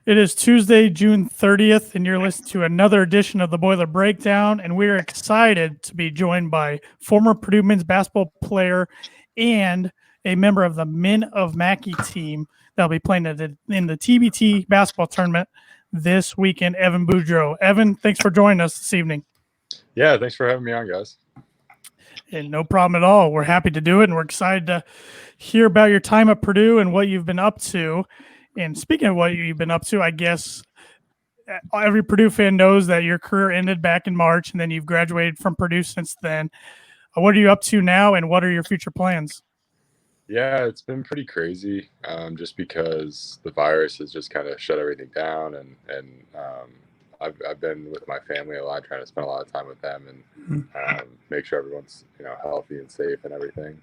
It is Tuesday, June 30th, and you're listening to another edition of the Boiler Breakdown. And we're excited to be joined by former Purdue men's basketball player and a member of the Men of Mackey team that'll be playing in the TBT basketball tournament this weekend, Evan Boudreaux. Evan, thanks for joining us this evening. Yeah, thanks for having me on, guys. And no problem at all. We're happy to do it, and we're excited to hear about your time at Purdue and what you've been up to. And speaking of what you've been up to, I guess every Purdue fan knows that your career ended back in March, and then you've graduated from Purdue since then. What are you up to now, and what are your future plans? Yeah, it's been pretty crazy, just because the virus has just kind of shut everything down, and I've been with my family a lot, trying to spend a lot of time with them and make sure everyone's healthy and safe and everything.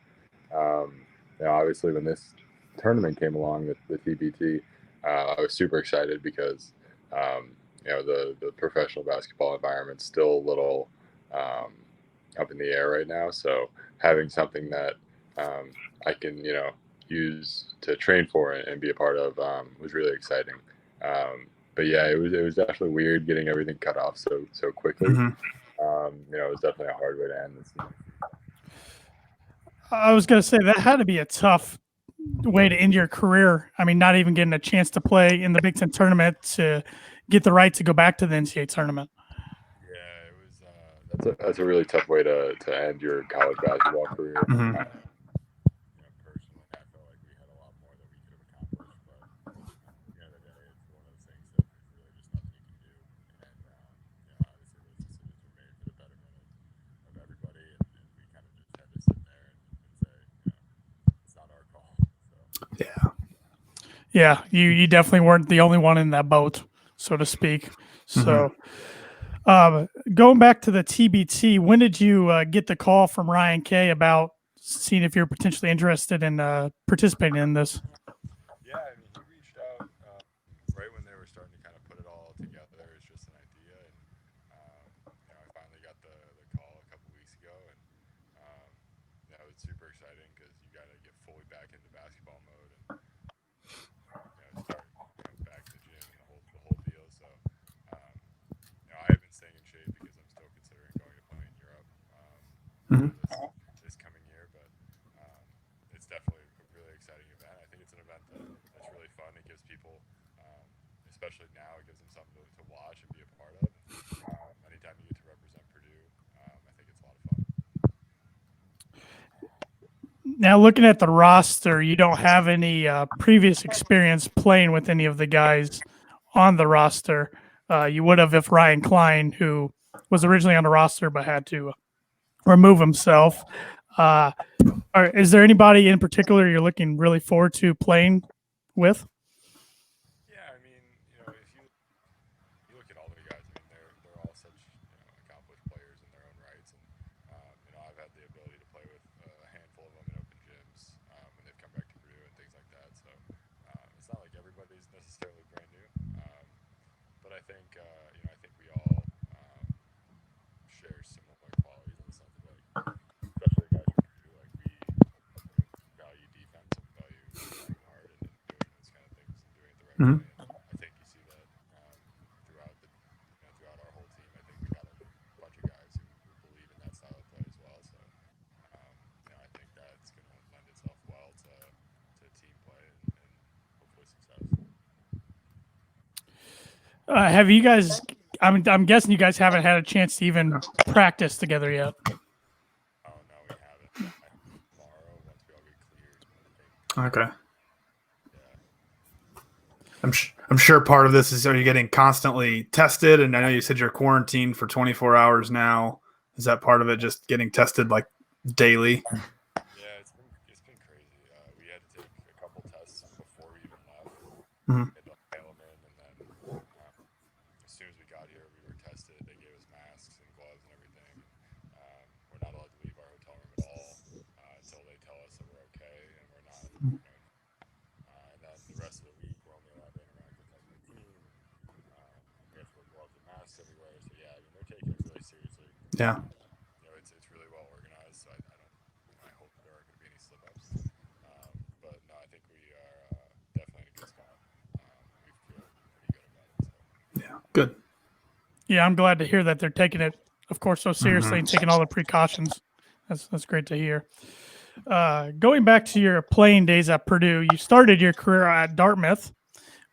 Obviously, when this tournament came along, the TBT, I was super excited because the professional basketball environment's still a little up in the air right now. So having something that I can use to train for and be a part of was really exciting. But yeah, it was definitely weird getting everything cut off so quickly. Mm-hmm. It was definitely a hard way to end this season. I was going to say that had to be a tough way to end your career. I mean, not even getting a chance to play in the Big Ten tournament to get the right to go back to the NCAA tournament. Yeah, it was. That's a really tough way to end your college basketball career. Mm-hmm. Personally, I felt like we had a lot more that we could have accomplished, but at the end of the day, it's one of those things that there's really just nothing you can do. And obviously, those decisions were made for the betterment of everybody, and we kind of just had to sit there and say, it's not our call. So. Yeah, you definitely weren't the only one in that boat, so to speak. So, going back to the TBT, when did you get the call from Ryan Kay about seeing if you're potentially interested in participating in this? Yeah, I mean, he reached out right when they were starting to kind of put it all together as just an idea, and I finally got the call a couple weeks ago, and that was super exciting because you got to get fully back into basketball mode and start back to the gym and the whole deal. So I have been staying in shape because I'm still considering going to play in Europe this coming year, but it's definitely a really exciting event. I think it's an event that's really fun. It gives people, especially now, it gives them something to watch and be a part of. Anytime you get to represent Purdue, I think it's a lot of fun. Now, looking at the roster, you don't have any previous experience playing with any of the guys on the roster. You would have if Ryan Klein, who was originally on the roster but had to remove himself. Is there anybody in particular you're looking really forward to playing with? Yeah, I mean, if you look at all the guys, I mean, they're all such accomplished players in their own rights, and I've had the ability to play with a handful of them in open gyms when they've come back to Purdue and things like that. So it's not like everybody's necessarily brand new, but I think I think we all share similar qualities in the sense of like, especially the guys from Purdue, like we value defense and value playing hard and doing those kind of things and doing it the right way. And I think you see that throughout our whole team. I think we got a bunch of guys who believe in that style of play as well. So I think that's going to lend itself well to team play and hopefully success. Have you guys? I'm guessing you guys haven't had a chance to even practice together yet. Oh no, we haven't. Tomorrow, once we all get cleared. Okay. I'm sure part of this is, are you getting constantly tested? And I know you said you're quarantined for 24 hours now. Is that part of it, just getting tested like daily? Yeah, it's been crazy. We had to take a couple tests before we even left. Mm-hmm. We had to mail them in, and then as soon as we got here, we were tested. They gave us masks and gloves and everything. We're not allowed to leave our hotel room at all until they tell us that we're okay and we're not. And then the rest of the week, we're only allowed to interact with like the team. We have to wear gloves and masks everywhere. So yeah, I mean, they're taking it really seriously. Yeah. It's really well organized. So I hope there aren't going to be any slip-ups. But no, I think we are definitely in a good spot. We feel pretty Good. Yeah, I'm glad to hear that they're taking it, of course, so seriously and taking all the precautions. That's great to hear. Going back to your playing days at Purdue, you started your career at Dartmouth,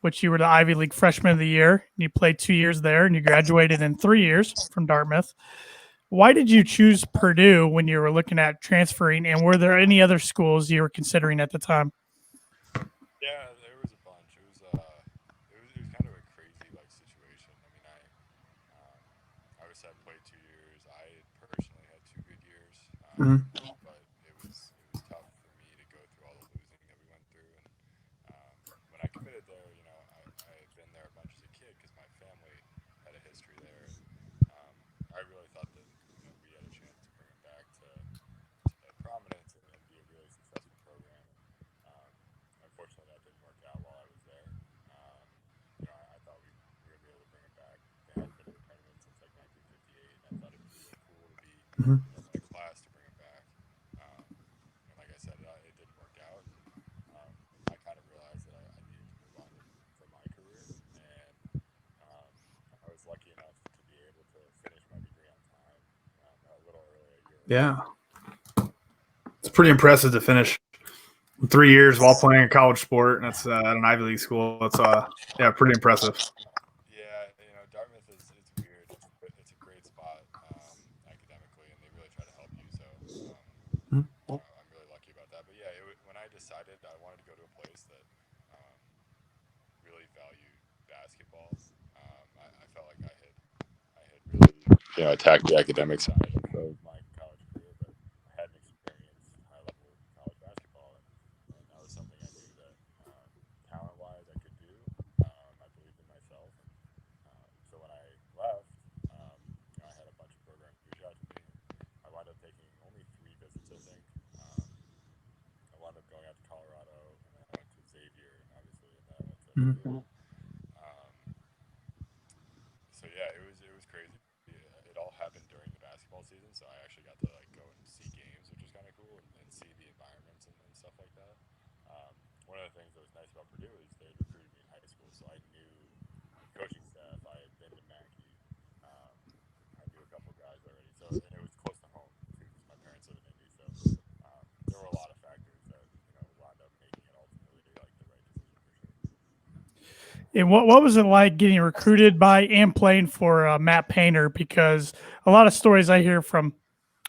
which you were the Ivy League Freshman of the Year. You played 2 years there, and you graduated in 3 years from Dartmouth. Why did you choose Purdue when you were looking at transferring, and were there any other schools you were considering at the time? Yeah, there was a bunch. It was kind of a crazy like situation. I mean, obviously I played 2 years. I personally had 2 good years, but it was tough for me to go through all the losing that we went through. And when I committed there, I had been there a bunch as a kid because my family had a history there, and I really thought that we had a chance to bring it back to prominence and be a really successful program. Um, Unfortunately, that didn't work out while I was there. I thought we were going to be able to bring it back. They hadn't been in the tournament since like 1958, and I thought it'd be really cool to be in a class to bring it back. And like I said, it didn't work out, and I kind of realized that I needed to move on from my career. And I was lucky enough to be able to finish my degree on time, a little early, a year early. Yeah. It's pretty impressive to finish 3 years while playing a college sport. And that's at an Ivy League school. That's pretty impressive. Yeah, Dartmouth it's weird. It's a great spot academically, and they really try to help you. So I'm really lucky about that. But yeah, when I decided I wanted to go to a place that really valued basketball, I felt like I had really attacked the academic side of my college career, but I hadn't experienced high level college basketball, and that was something I knew that talent wise I could do. I believed in myself, and so when I left, I had a bunch of programs reach out to me. I wound up taking only 3 visits, I think. I wound up going out to Colorado, and then I went to Xavier, obviously, and then I went to Purdue. So yeah, it was crazy. It all happened during the basketball season, so I actually got to like go and see games, which was kind of cool, and see the environments and stuff like that. One of the things that was nice about Purdue is they recruited me in high school, so I knew the coaching staff. I had been to Mackey. I knew a couple guys already, so and it was close to home too, because my parents live in Indy. So there were a lot of factors that wound up making it ultimately like the right decision for sure. And what was it like getting recruited by and playing for Matt Painter? Because a lot of stories I hear from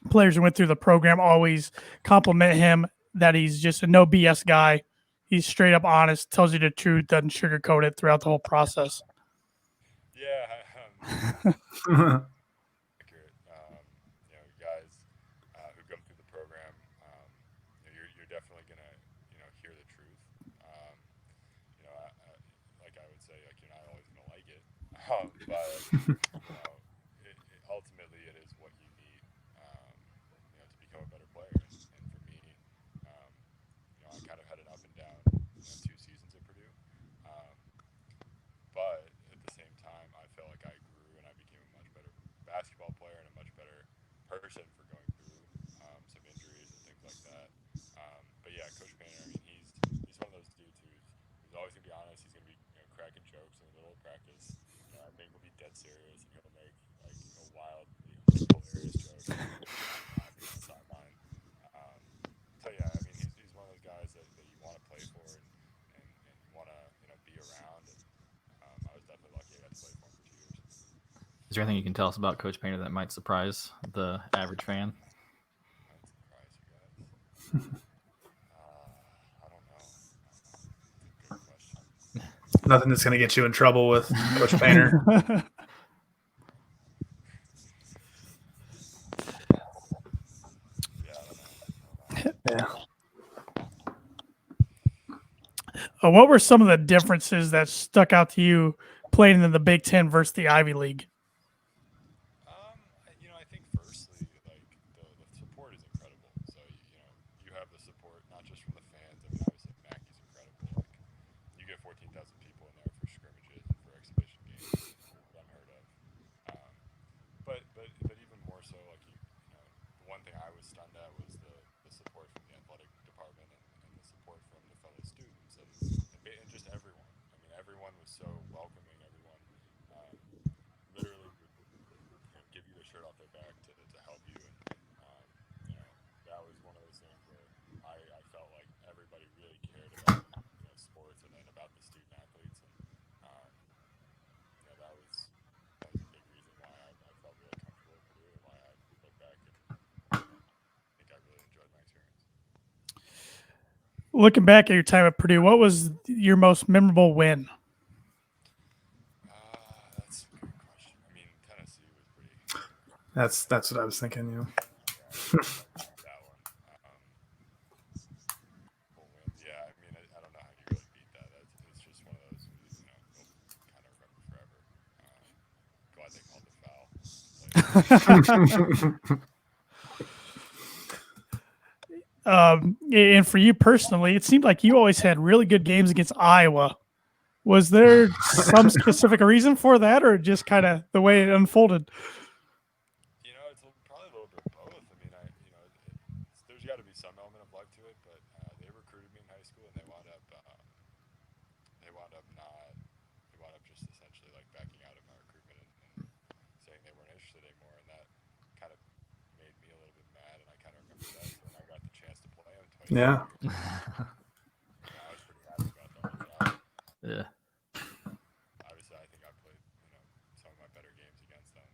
players who went through the program always compliment him that he's just a no BS guy. He's straight up honest, tells you the truth, doesn't sugarcoat it throughout the whole process. Yeah, accurate. Guys who come through the program, you're definitely gonna hear the truth. Like I would say, like you're not always gonna like it, but ultimately it is what you need, to become a better player. And for me, I kind of had an up and down 2 seasons at Purdue. Um, But at the same time, I felt like I grew and I became a much better basketball player and a much better person for going through some injuries and things like that. But yeah, Coach Painter, I mean, he's one of those dudes who's always gonna be honest. He's gonna be cracking jokes in the middle of practice. I think he'll be dead serious and he'll make like wildly hilarious jokes and laughing on the sideline. Um, so yeah, I mean, he's one of those guys that you want to play for and you want to be around. And I was definitely lucky I got to play for him for 2 years. Is there anything you can tell us about Coach Painter that might surprise the average fan? Might surprise you guys. I don't know. That's a good question. Nothing that's going to get you in trouble with Coach Painter. Yeah, I don't know. Yeah. What were some of the differences that stuck out to you playing in the Big Ten versus the Ivy League? I think firstly, like the support is incredible. So you have the support not just from the fans. I mean, obviously Mackey's incredible. Like you get 14,000 people in there for scrimmages and for exhibition games. It's unheard of. Um, but even more so, like the one thing I was stunned at was the support from the athletic department and the support from the fellow students and just everyone. I mean, everyone was so welcoming. Everyone Looking back at your time at Purdue, what was your most memorable win? That's a good question. I mean, Tennessee was pretty. That's what I was thinking. You. That one. Full wins. Yeah, I mean, I don't know how you really beat that. It's just one of those, you'll kind of remember forever. Glad they called the foul. And for you personally, it seemed like you always had really good games against Iowa. Was there some specific reason for that, or just kind of the way it unfolded? It's probably a little bit of both. I mean, there's got to be some element of luck to it, but they recruited me in high school, and they wound up just essentially like backing out of my recruitment and saying they weren't interested anymore, and that kind of made me a little bit mad, and I kind of remember that. So when I got the chance to play them twice, Yeah. I was pretty happy about that. Yeah. Obviously, I think I played some of my better games against them.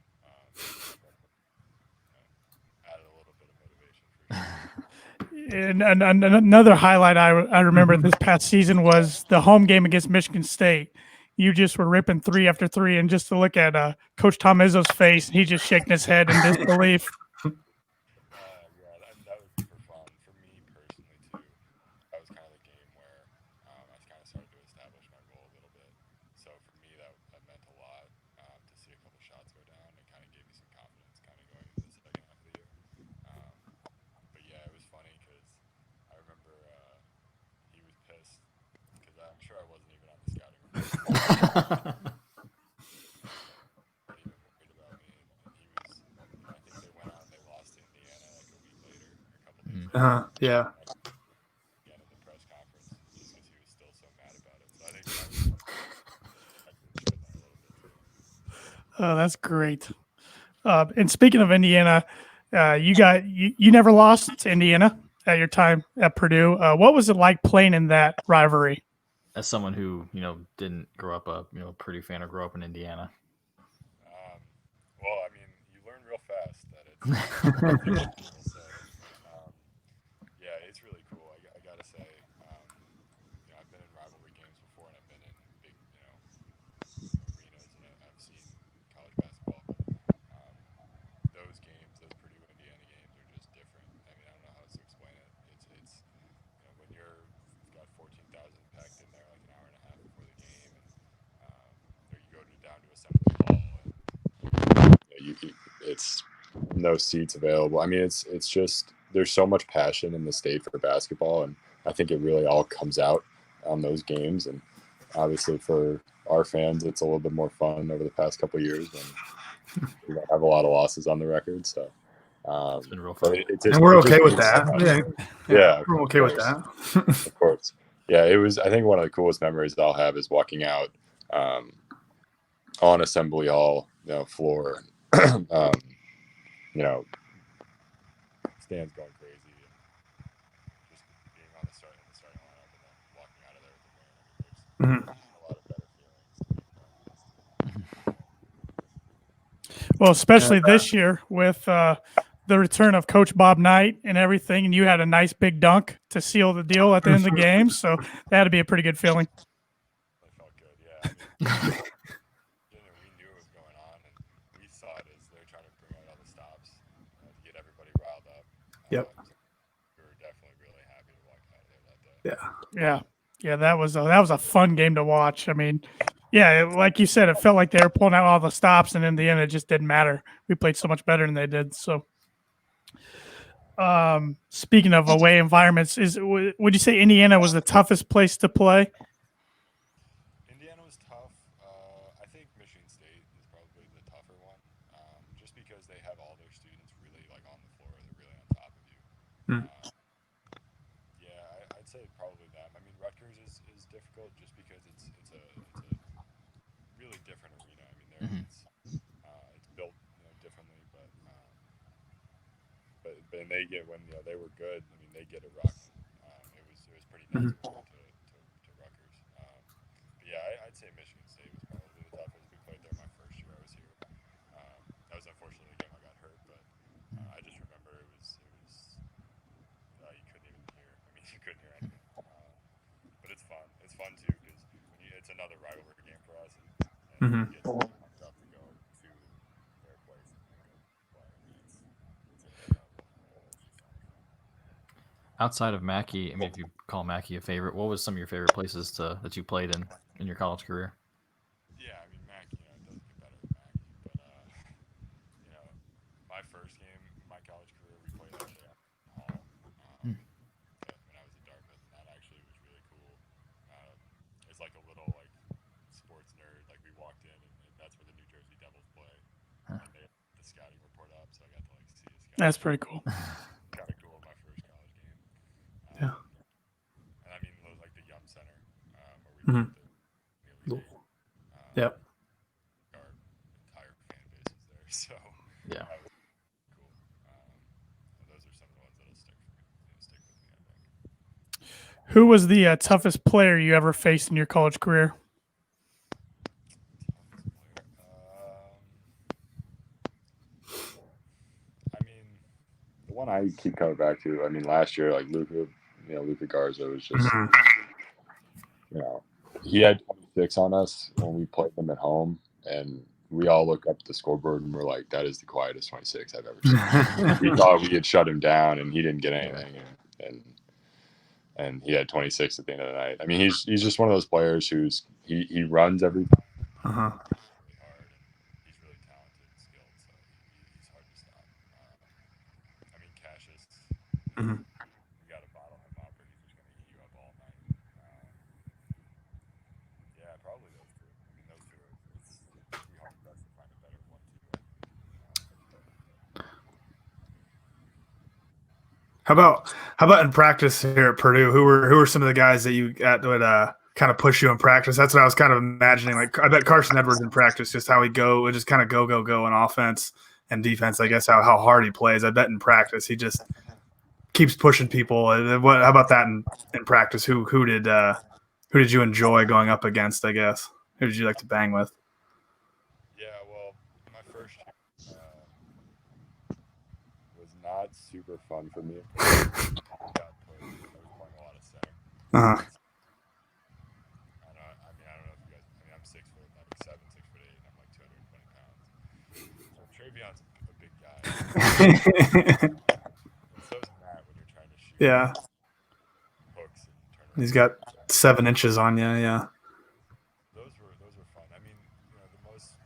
Added a little bit of motivation for sure. And another highlight I remember this past season was the home game against Michigan State. You just were ripping 3 after 3, and just to look at Coach Tom Izzo's face, he just shaking his head in disbelief. Yeah, that was super fun for me personally too. That was kind of the game where I kind of started to establish my role a little bit. So for me, that meant a lot to see a couple shots go down, and kind of gave me some confidence kind of going into the second half of the year. But yeah, it was funny because I remember he was pissed because I'm sure I wasn't even on the scouting report. Even worried about me, and he was. I think they went out and they lost to Indiana like a week later, or a couple days later. Yeah. Again at the press conference, just because he was still so mad about it. So I think that was showed that a little bit too. Oh, that's great. And speaking of Indiana, you never lost to Indiana at your time at Purdue. What was it like playing in that rivalry? As someone who didn't grow up a Purdue fan or grow up in Indiana. Well, I mean, you learn real fast that it's. Yeah, it's really cool. I gotta say, I've been in rivalry games before, and I've been in big, arenas, and I've seen college basketball. But those games, those Purdue Indiana games, are just different. I mean, I don't know how else to explain it. It's when you've got 14,000 packed in there like an hour and a half before the game, and or you go down to Assembly Hall, and it's no seats available. I mean, it's just there's so much passion in the state for basketball, and I think it really all comes out on those games. And obviously for our fans, it's a little bit more fun over the past couple of years when we don't have a lot of losses on the record. So it's been real fun. And we're okay with that. Yeah, we're okay with that. Of course. Yeah, it was. I think one of the coolest memories that I'll have is walking out on Assembly Hall, floor. Stands going crazy, and just being on the starting lineup, and then walking out of there with the win. I mean, there's a lot of better feelings. Well, especially this year with the return of Coach Bob Knight and everything, and you had a nice big dunk to seal the deal at the end of the game, so that had to be a pretty good feeling. It felt good, yeah. I mean, we knew what was going on, and we saw it as they're trying to bring out all the stops to get everybody riled up. Yep. So we were definitely really happy to walk out of there that day. Yeah. That was a fun game to watch. I mean, yeah, like you said, it felt like they were pulling out all the stops, and in the end, it just didn't matter. We played so much better than they did. So, speaking of away environments, would you say Indiana was the toughest place to play? Indiana was tough. I think Michigan State is probably the tougher one, just because they have all their students really like on the floor. They're really on top of you. Yeah, I'd say probably them. I mean, Rutgers is difficult just because it's a really different arena. I mean, it's built differently, but they get when they were good. I mean, they get a rock. It was pretty nice to Rutgers. But yeah, I'd say Michigan State was probably the toughest. We played there my first year I was here. That was unfortunately the game I got hurt, but I just remember it was you couldn't even hear. I mean, you couldn't hear anything. it's fun too because it's another rivalry game for us, and Mhm. we get pumped up to go to their place and play. I mean, it's incredible. It's just so much fun. Outside of Mackey, I mean, if you call Mackey a favorite, what was some of your favorite places that you played in your college career? Yeah, I mean Mac, it doesn't get better than Mackey, but my first game in my college career, we played actually at Hall when I was at Dartmouth, and that actually was really cool. It's like a little like sports nerd. Like we walked in, and that's where the New Jersey Devils play, and they had the scouting report up, so I got to like see a scout. That's pretty cool. Kind of cool in my first college game. Yeah. And I mean, like the Yum Center, where we Mhm. played the Elite Eight. Yep. Our entire fan base is there, so Yeah. that was cool. Those are some of the ones that'll stick with me, I think. Who was the toughest player you ever faced in your college career? I mean, the one I keep coming back to. I mean, last year, like Luka Garza was just, Mhm. he had 26 on us when we played them at home, and we all look up at the scoreboard and we're like, that is the quietest 26 I've ever seen. We thought we had shut him down, and he didn't get anything, and he had 26 at the end of the night. I mean, he's just one of those players he runs every time. Uh-huh. Really hard, and he's really talented and skilled, so he's hard to stop. I mean, Cassius, Mhm. you got to bottle him up, or he's just going to eat you up all night. Yeah, probably those two. I mean, those two it's be hard for us to find a better 1-2. How about in practice here at Purdue? Who were some of the guys that you would kind of push you in practice? That's what I was kind of imagining. Like I bet Carson Edwards in practice, just how he would just kind of go in offense and defense. I guess how hard he plays. I bet in practice he just keeps pushing people. How about that in practice? Who did you enjoy going up against? I guess who did you like to bang with? Yeah, well, my first year was not super fun for me. I was playing a lot of center. Uh-huh. I don't know if you guys. I mean, I'm 6'7", 6'8", and I'm like 220 pounds. So Trayvion's a big guy. And so's Matt when you're trying to shoot Yeah, hooks and turn around. he's got 7 inches on you. Yeah. Those were fun. I mean, the most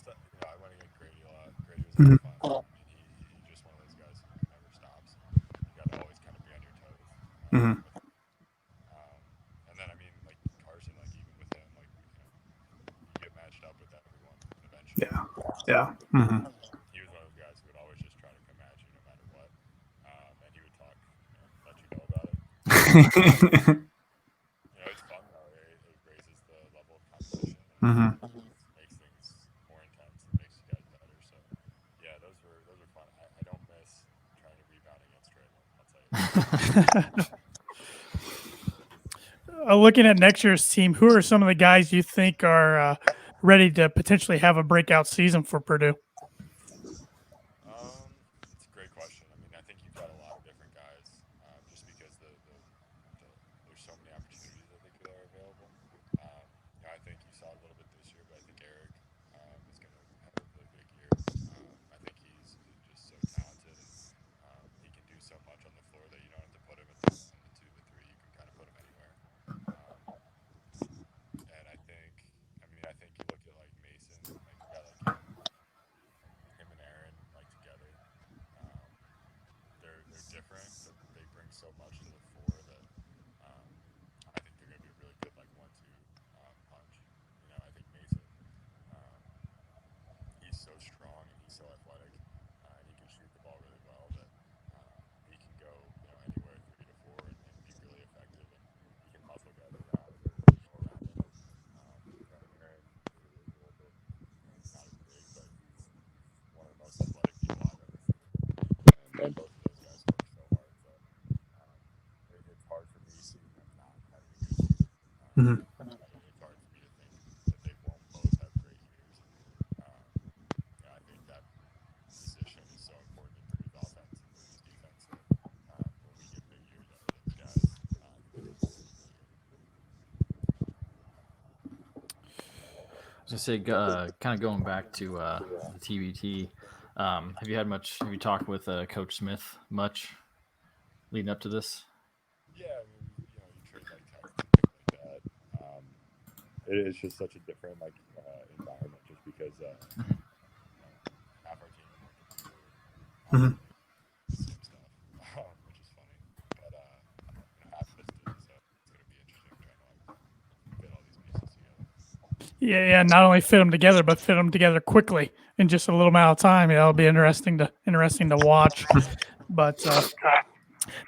I went against Grady a lot. Grady was a lot of fun. I mean, he's just one of those guys who never stops. You got to always kind of be on your toes. Mhm. And then I mean, like Carson, like even with him, like you get matched up with everyone eventually. Yeah. Mm-hmm. He was one of those guys who would always just try to come at you no matter what, and he would talk, let you know about it. It's fun though. It raises the level of competition. And makes things more intense. It makes you guys better. So yeah, those were fun. I don't miss trying to rebound against Traylon. I'll tell you. Looking at next year's team, who are some of the guys you think are ready to potentially have a breakout season for Purdue? It's a great question. I mean, I think you've got a lot of different guys, just because there's so many opportunities I think that are available. I think you saw a little bit this year, but I think Eric is going to have a really big year. I think he's just so talented, and he can do so much on the floor that you don't have to put him at the 1, the 2, the 3. You can kind of put him anywhere. And I think you look at like Mason, like a guy like him and Aaron, like together. They're different, but they bring so much to the fore that I think they're going to be a really good like 1-2 punch. I think Mason, he's so strong and he's so athletic, and he can shoot the ball really well that he can go anywhere 3 to 4 and be really effective, and he can hustle guys around and go around him. Aaron is a little bit, he's not as big, but he's one of the most athletic people I've ever seen. And both of those guys work so hard that it's hard for me seeing them not having a good year. It's hard for me to think that they won't both have great years. I think that position is so important in Purdue's offense and Purdue's defense that when we get big years out of those guys, I think it's going to be really good. was gonna say, kind of going back to the TBT. Have you talked with Coach Smith much leading up to this? Yeah, I mean, you trade like texts and things like that. It is just such a different environment, just because half our team Mhm. same stuff, which is funny. But half of us do, so it's gonna be interesting trying to fit all these pieces together. Yeah. Not only fit them together, but fit them together quickly in just a little amount of time. It'll be interesting to watch. But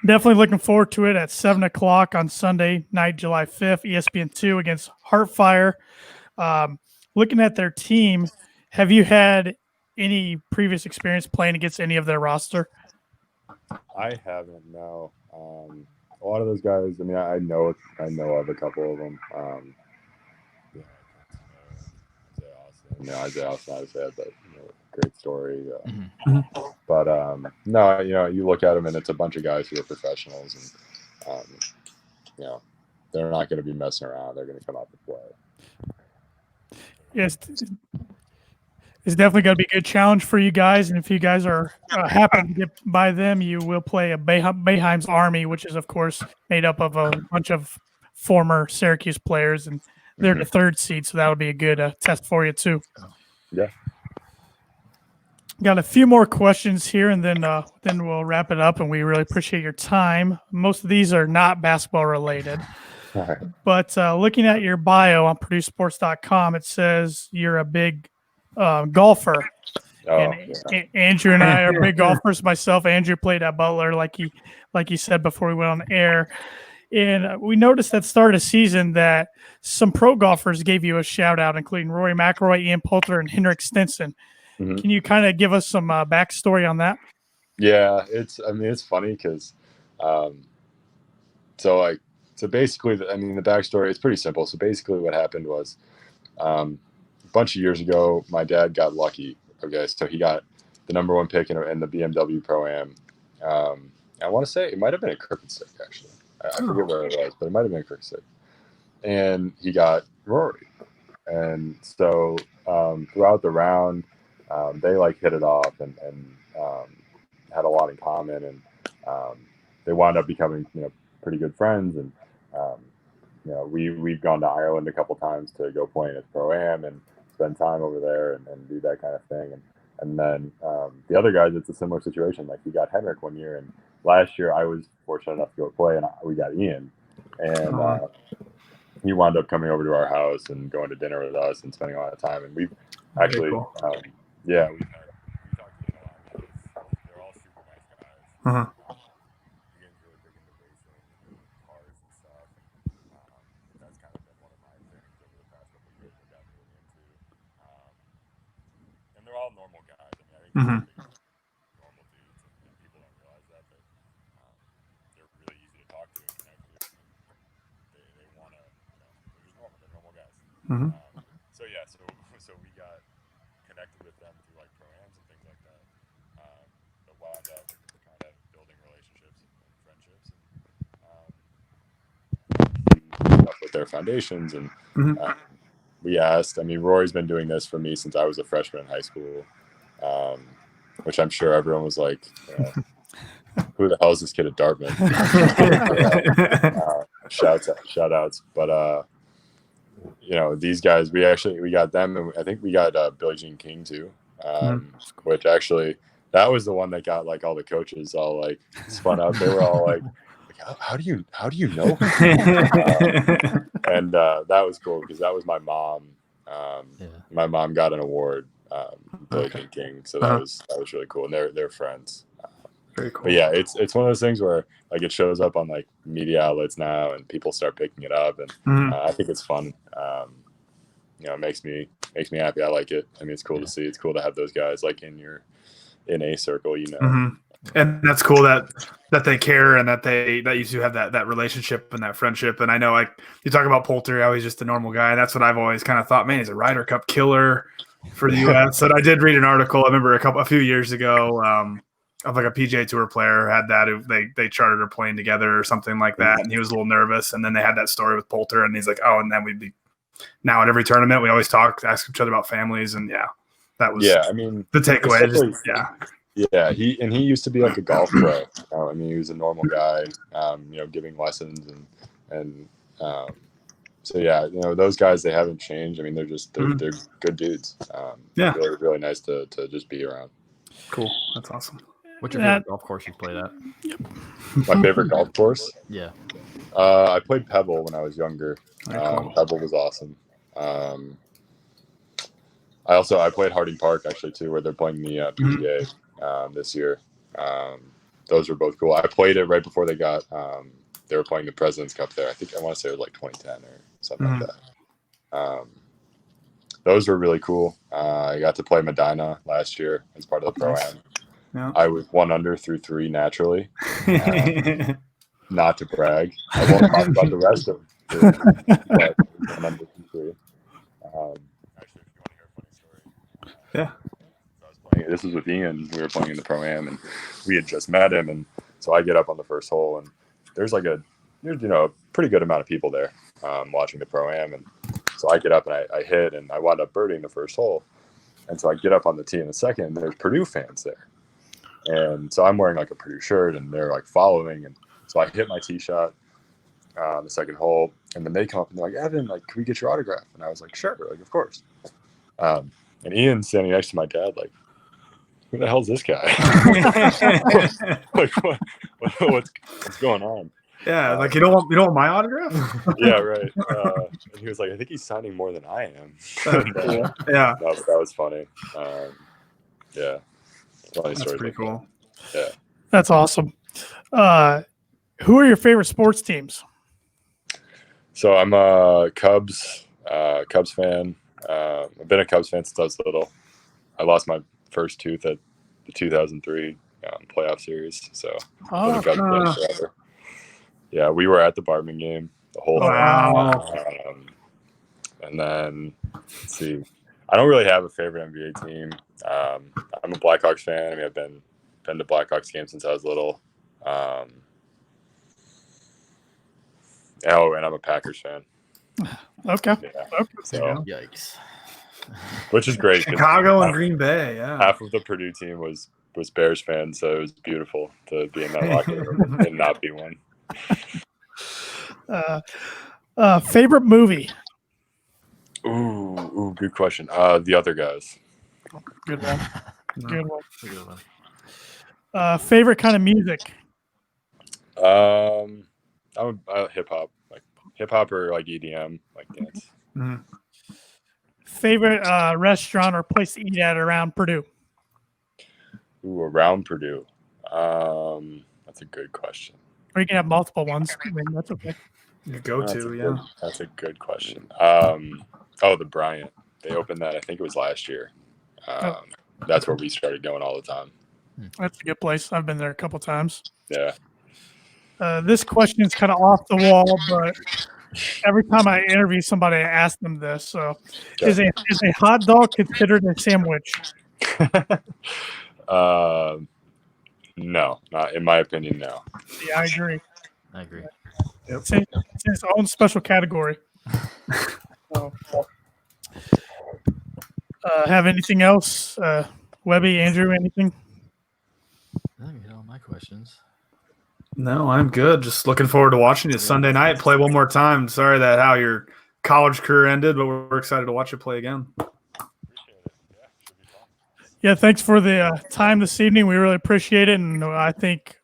definitely looking forward to it at 7:00 on Sunday night, July 5th, ESPN2 against Heartfire. Looking at their team, have you had any previous experience playing against any of their roster? I haven't. No. A lot of those guys. I mean, I know of a couple of them. Isaiah Austin obviously had that great story. But no, you look at them and it's a bunch of guys who are professionals, and they're not going to be messing around. They're going to come out to play. Yes, it's definitely going to be a good challenge for you guys. And if you guys are happen to get by them, you will play a Boeheim's Army, which is, of course, made up of a bunch of former Syracuse players, and they're the third seed, so that'll be a good test for you too. Yeah. Got a few more questions here, and then we'll wrap it up. And we really appreciate your time. Most of these are not basketball related. All right. But looking at your bio on PurdueSports.com, it says you're a big golfer. Andrew and I are big golfers. Myself, Andrew played at Butler, like he said before we went on the air. And we noticed at the start of the season that some pro golfers gave you a shout out, including Rory McIroy, Ian Poulter, and Henrik Stenson. Mm-hmm. Can you kind of give us some backstory on that? Yeah, it's funny because, so basically, the backstory is pretty simple. So basically what happened was, a bunch of years ago, my dad got lucky. Okay, so he got the number 1 pick in the BMW Pro-Am. I want to say it might have been a Crooked Stick, actually. I forget where it was, but it might have been a Crooked Stick. And he got Rory. And so throughout the round, they hit it off and had a lot in common, and they wound up becoming pretty good friends. And we've gone to Ireland a couple times to go play in his Pro-Am and spend time over there and do that kind of thing. And then the other guys, it's a similar situation. Like, we got Henrik one year, and last year I was fortunate enough to go play, and we got Ian, and he wound up coming over to our house and going to dinner with us and spending a lot of time. And we've actually, cool. we talked to Ian a lot. They're all super nice guys. Ian's really big into racing and cars and stuff. That's kind of been one of my things over the past couple of years that got me really into. And they're all normal guys. I mean, I think they're normal dudes, and people don't realize that, but they're really easy to talk to and connect with. They want to, they're just normal. They're normal guys. So we got connected with them through Pro-Ams and things like that. But wound up kind of building relationships and friendships, and up with their foundations. And we asked. I mean, Rory's been doing this for me since I was a freshman in high school, which I'm sure everyone was like, "Who the hell is this kid at Dartmouth?" Shout outs. But these guys, we got them, and I think we got Billie Jean King too, which actually, that was the one that got all the coaches all spun up. They were all like, how do you know him? And that was cool because that was my mom. My mom got an award, Billie Jean King, so that was really cool, and they're friends. Very cool. But yeah, it's one of those things where it shows up on media outlets now, and people start picking it up, and I think it's fun. It makes me happy. I like it. I mean, it's cool to see. It's cool to have those guys in a circle, And that's cool that they care, and that you two have that relationship and that friendship. And I know, you talk about Poulter, how he's just a normal guy. And that's what I've always kind of thought. Man, he's a Ryder Cup killer for the U.S. And I did read an article. I remember a few years ago of a PGA Tour player had that. They chartered a plane together or something like that, and he was a little nervous. And then they had that story with Poulter, and he's like, "Oh," and then now at every tournament we always ask each other about families, and that was Yeah, I mean, the takeaway. Yeah, he used to be like a golf pro. I mean, he was a normal guy, giving lessons and so yeah, those guys, they haven't changed. I mean, they're good dudes. Really, really nice to just be around. Cool, that's awesome. What's your favorite golf course you've played at? My favorite golf course? Yeah. I played Pebble when I was younger. Cool. Pebble was awesome. I played Harding Park actually too, where they're playing the PGA this year. Those were both cool. I played it right before they were playing the President's Cup there. I want to say it was like 2010 or something like that. Those were really cool. I got to play Medina last year as part of the Pro-Am. Yeah. I was 1 under through 3 naturally. Not to brag. I won't talk about the rest of it. But 1 under through 3. Actually, if you want to hear a funny story. Yeah. This was with Ian. We were playing in the Pro-Am, and we had just met him. And so I get up on the first hole, and there's a pretty good amount of people there watching the Pro-Am. And so I get up and I hit, and I wound up birdieing the first hole. And so I get up on the tee in the second, and there's Purdue fans there. And so I'm wearing like a Purdue shirt, and they're like following. And so I hit my tee shot on the second hole, and then they come up and they're like, Evan, like, can we get your autograph? And I was like, sure, like, of course. And Ian's standing next to my dad, like, who the hell's this guy? Like, what's going on? Yeah, like you don't want my autograph? Yeah, right. And he was like, I think he's signing more than I am. Yeah, no, but that was funny. Yeah, funny that's story. pretty cool. Yeah, That's awesome. Who are your favorite sports teams? so I'm a Cubs fan. I've been a Cubs fan since I was little. I lost my first tooth at the 2003 playoff series, so I've been a Cubs fan forever. Yeah, we were at the Bartman game the whole time. Wow. And then, let's see, I don't really have a favorite NBA team. I'm a Blackhawks fan. I mean, I've been to Blackhawks games since I was little. And I'm a Packers fan. Okay. Yeah. Okay. So, Yikes. which is great. Chicago and Green Bay, yeah. Half of the Purdue team was Bears fans, so it was beautiful to be in that locker room and not be one. Favorite movie? Ooh, good question. The Other Guys. Good one. Good one. Good one. Favorite kind of music? I'm a hip hop or like EDM, like dance. Mhm. Favorite restaurant or place to eat at around Purdue? Ooh, around Purdue. That's a good question. Or you can have multiple ones. I mean, that's okay. Your go-to, That's a good question. The Bryant. They opened that, I think it was last year. That's where we started going all the time. That's a good place. I've been there a couple times. Yeah. This question is kind of off the wall, but every time I interview somebody, I ask them this. So, is a hot dog considered a sandwich? No, not in my opinion. No. Yeah, I agree. Yep. It's its own special category. So, have anything else? Webby, Andrew, anything? I think you hit all my questions. No, I'm good. Just looking forward to watching you Sunday night. Play one more time. Sorry that how your college career ended, but we're excited to watch you play again. Yeah, thanks for the time this evening. We really appreciate it, and I think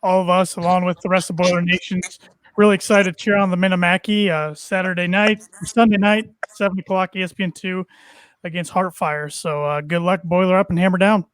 all of us, along with the rest of Boiler Nation, really excited to cheer on the Minamaki Sunday night, 7 o'clock, ESPN2 against Heartfire. So good luck, Boiler up and hammer down.